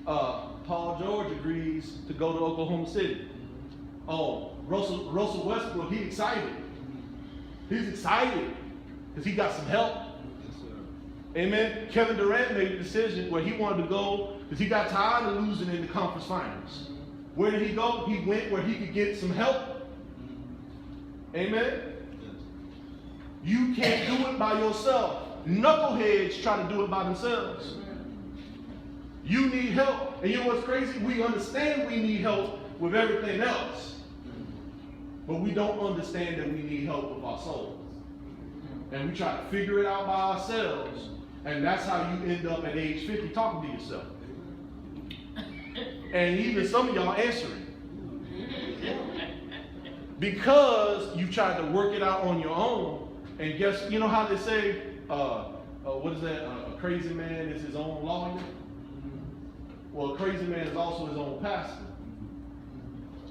Paul George agrees to go to Oklahoma City. Oh, Russell Westbrook, he's excited. He's excited because he got some help. Amen. Kevin Durant made a decision where he wanted to go because he got tired of losing in the conference finals. Where did he go? He went where he could get some help. Amen. You can't do it by yourself. Knuckleheads try to do it by themselves. You need help. And you know what's crazy? We understand we need help with everything else. But we don't understand that we need help with our souls. And we try to figure it out by ourselves. And that's how you end up at age 50 talking to yourself. And even some of y'all answering. Because you tried to work it out on your own. And guess, you know how they say, what is that? A crazy man is his own lawyer. Well, a crazy man is also his own pastor.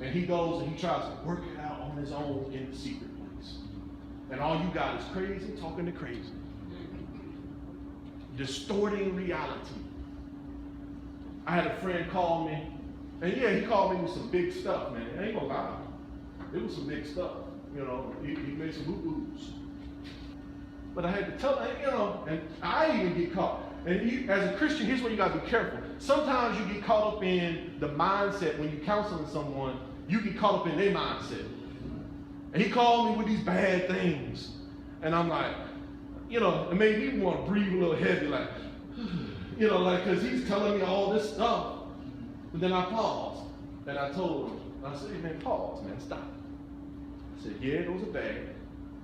And he goes and he tries to work it out on his own in the secret place. And all you got is crazy talking to crazy. Distorting reality. I had a friend call me, and yeah, he called me with some big stuff, man. I ain't gonna lie. It was some big stuff. You know, he made some boo-boos. But I had to tell him, you know, and I even get caught. And you, as a Christian, here's where you gotta be careful. Sometimes you get caught up in the mindset when you're counseling someone, you get caught up in their mindset. And he called me with these bad things. And I'm like, you know, it made me want to breathe a little heavy, like, you know, like, because he's telling me all this stuff. But then I paused. And I told him, I said, hey, man, pause, man, stop. I said, yeah, those are bad.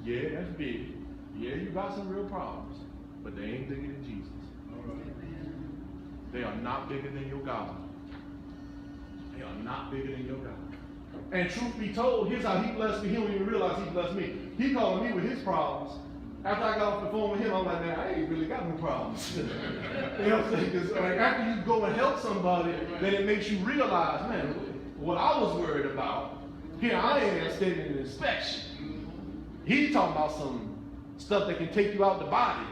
Yeah, that's big. Yeah, you got some real problems. But they ain't bigger than Jesus. They are not bigger than your God. They are not bigger than your God. And truth be told, here's how he blessed me. He don't even realize he blessed me. He called me with his problems. After I got off the phone with him, I'm like, man, I ain't really got no problems. You know what I'm saying? Because like, after you go and help somebody, then it makes you realize, man, what I was worried about, here I am standing in inspection. He's talking about some stuff that can take you out the body.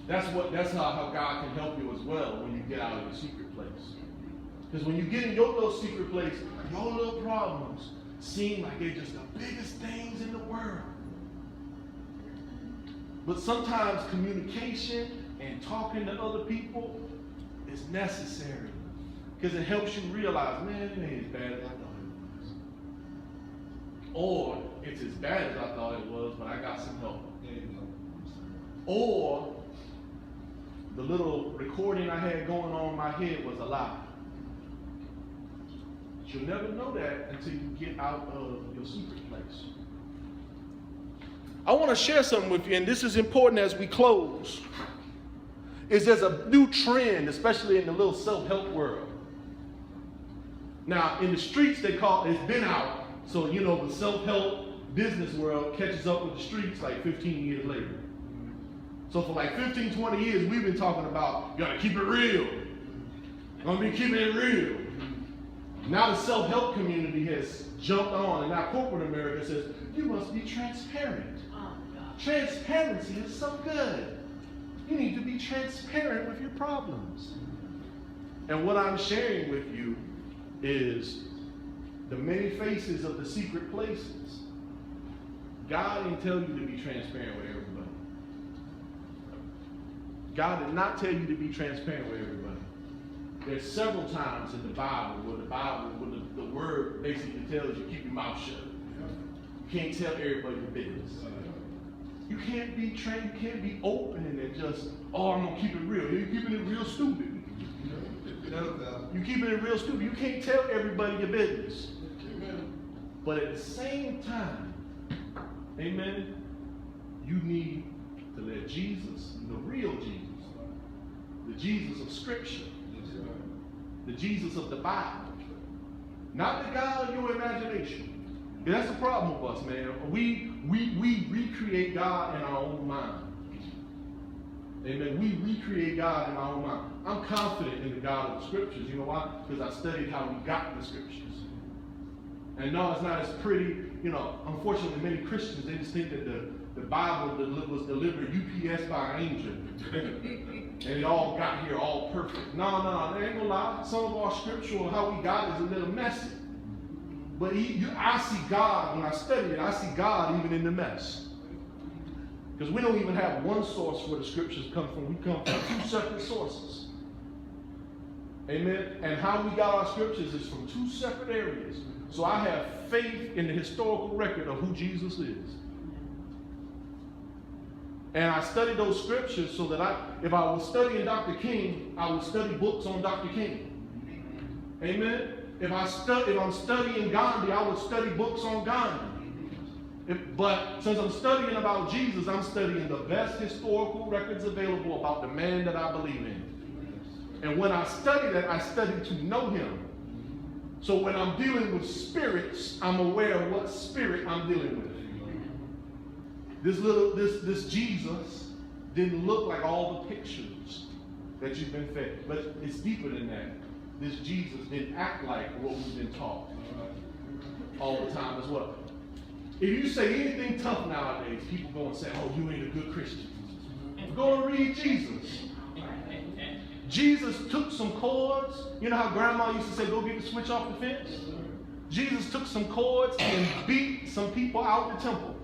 That's how God can help you as well when you get out of your secret place. Because when you get in your little secret place, your little problems seem like they're just the biggest things in the world. But sometimes communication and talking to other people is necessary. Because it helps you realize, man, it ain't as bad as I thought it was. Or it's as bad as I thought it was, but I got some help. Or the little recording I had going on in my head was a lie. But you'll never know that until you get out of your secret place. I want to share something with you, and this is important as we close. There's a new trend, especially in the little self-help world. Now, in the streets, it's been out. So, you know, the self-help business world catches up with the streets like 15 years later. So for like 15, 20 years, we've been talking about, you gotta keep it real. I'm gonna be keeping it real. Now the self-help community has jumped on, and now corporate America says, you must be transparent. Transparency is so good. You need to be transparent with your problems. And what I'm sharing with you is the many faces of the secret places. God didn't tell you to be transparent with everybody. God did not tell you to be transparent with everybody. There's several times in the Bible where the word basically tells you keep your mouth shut. You can't tell everybody your business. You can't be open and just, oh, I'm gonna keep it real. You're keeping it real stupid. You're keeping it real stupid. You can't tell everybody your business. But at the same time, amen, you need to let Jesus, the real Jesus, the Jesus of Scripture, the Jesus of the Bible, not the God of your imagination. That's the problem with us, man. We recreate God in our own mind. Amen. We recreate God in our own mind. I'm confident in the God of the Scriptures. You know why? Because I studied how we got the Scriptures. And no, it's not as pretty. You know, unfortunately, many Christians, they just think that the Bible was delivered UPS by an angel. And it all got here all perfect. No, they ain't gonna lie. Some of our scriptural, how we got is a little messy. But I see God, when I study it, I see God even in the mess. Because we don't even have one source where the scriptures come from. We come from 2 separate sources. Amen? And how we got our scriptures is from 2 separate areas. So I have faith in the historical record of who Jesus is. And I study those scriptures so that if I was studying Dr. King, I would study books on Dr. King. Amen? If I'm studying Gandhi, I would study books on Gandhi. But since I'm studying about Jesus, I'm studying the best historical records available about the man that I believe in. And when I study that, I study to know him. So when I'm dealing with spirits, I'm aware of what spirit I'm dealing with. This Jesus didn't look like all the pictures that you've been fed. But it's deeper than that. This Jesus didn't act like what we've been taught all the time as well. If you say anything tough nowadays, people go and say, oh, you ain't a good Christian. Go and read Jesus. Jesus took some cords. You know how grandma used to say, go get the switch off the fence? Jesus took some cords and beat some people out the temple.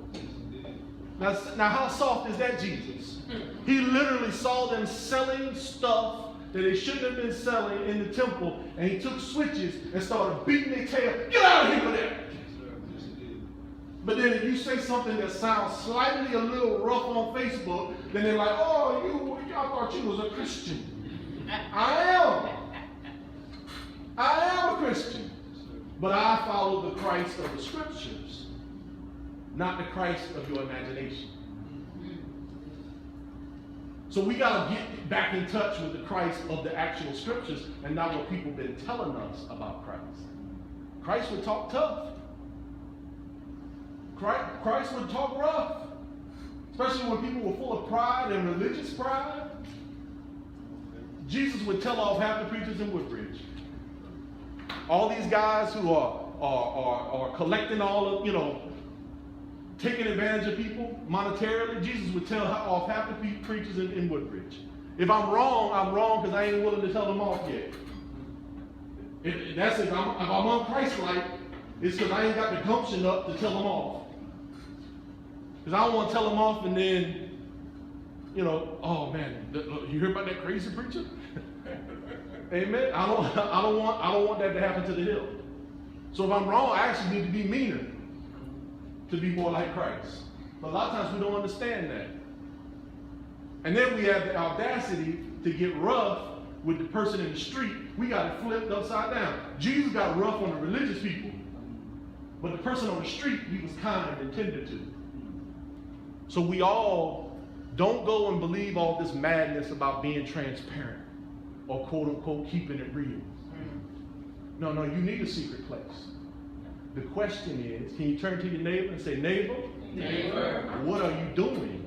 Now how soft is that Jesus? He literally saw them selling stuff that they shouldn't have been selling in the temple, and he took switches and started beating their tail. Get out of here with that! But then if you say something that sounds slightly a little rough on Facebook, then they're like, oh, I thought you was a Christian. I am a Christian. But I follow the Christ of the scriptures, not the Christ of your imagination. So we got to get back in touch with the Christ of the actual scriptures and not what people have been telling us about Christ. Christ would talk tough. Christ would talk rough. Especially when people were full of pride and religious pride. Jesus would tell off half the preachers in Woodbridge. All these guys who are collecting all of, taking advantage of people monetarily, Jesus would tell off half the preachers in Woodbridge. If I'm wrong because I ain't willing to tell them off yet. If I'm un-Christ-like, it's because I ain't got the gumption up to tell them off. Because I don't want to tell them off and then, oh man, you hear about that crazy preacher? Amen. I don't want that to happen to the hill. So if I'm wrong, I actually need to be meaner to be more like Christ. But a lot of times we don't understand that. And then we have the audacity to get rough with the person in the street. We got it flipped upside down. Jesus got rough on the religious people. But the person on the street, he was kind and tender to. So we all don't go and believe all this madness about being transparent or quote unquote keeping it real. No, you need a secret place. The question is, can you turn to your neighbor and say, neighbor, what are you doing?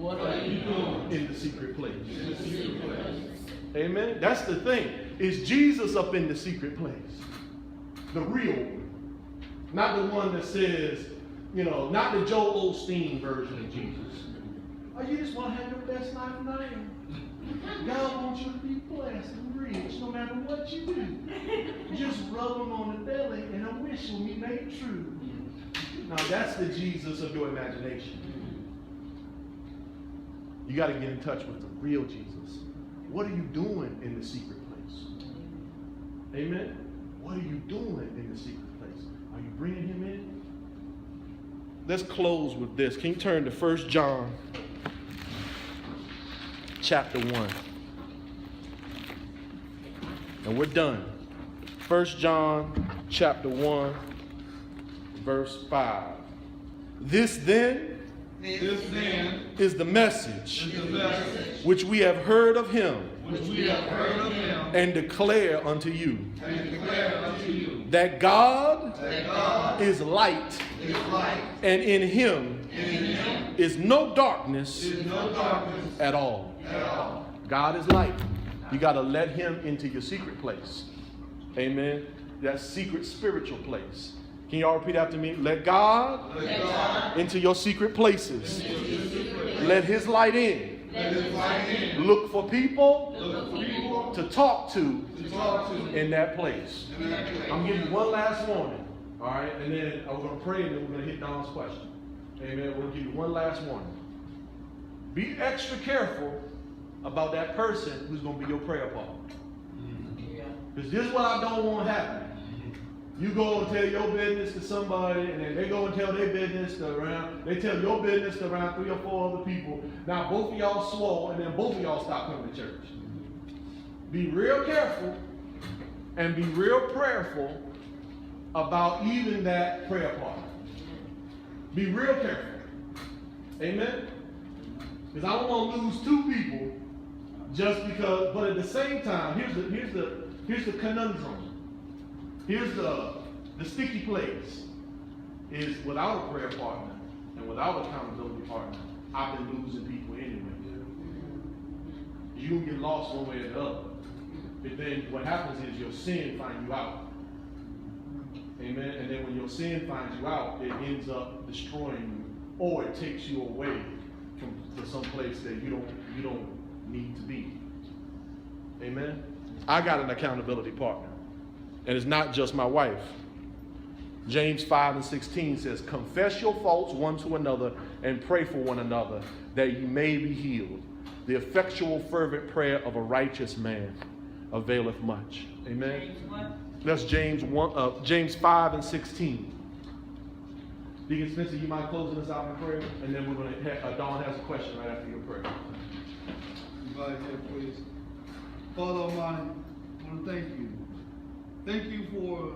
In the secret place? Amen. That's the thing. Is Jesus up in the secret place? The real one. Not the one that says, not the Joel Osteen version of Jesus. Oh, you just want to have your best life now. God wants you to be blessed and rich no matter what you do. Just rub them on the belly and a wish will be made true. Now that's the Jesus of your imagination. You got to get in touch with the real Jesus. What are you doing in the secret place? Amen? What are you doing in the secret place? Are you bringing him in? Let's close with this. Can you turn to 1 John chapter 1? And we're done. 1 John chapter 1, verse 5. This then is the message which we have heard of him and declare unto you. That God is light, and in him is no darkness at all. God is light. You got to let him into your secret place. Amen. That secret spiritual place. Can you all repeat after me? Let God into your secret places. Let his light in. Look for people to talk to in that place. I'm giving you one last warning, all right? And then we're going to pray, and then we're going to hit Don's question. Amen. We'll give you one last warning. Be extra careful about that person who's going to be your prayer partner. Because this is what I don't want to happen. You go and tell your business to somebody, and then they go and tell their business to around. They tell your business to around 3 or 4 other people. Now both of y'all swore, and then both of y'all stop coming to church. Be real careful and be real prayerful about even that prayer partner. Be real careful. Amen? Because I don't want to lose 2 people just because. But at the same time, here's the conundrum. Here's the sticky place, is without a prayer partner and without an accountability partner, I've been losing people anyway. You can get lost one way or the other. But then what happens is your sin finds you out. Amen? And then when your sin finds you out, it ends up destroying you, or it takes you away to some place that you don't need to be. Amen? I got an accountability partner. And it's not just my wife. James 5:16 says, confess your faults one to another and pray for one another that you may be healed. The effectual fervent prayer of a righteous man availeth much. Amen. That's James 5:16. Deacon Spencer, you mind closing us out in prayer? And then we're going to Dawn has a question right after your prayer. Right here, please. Father Almighty, I want to thank you. Thank you for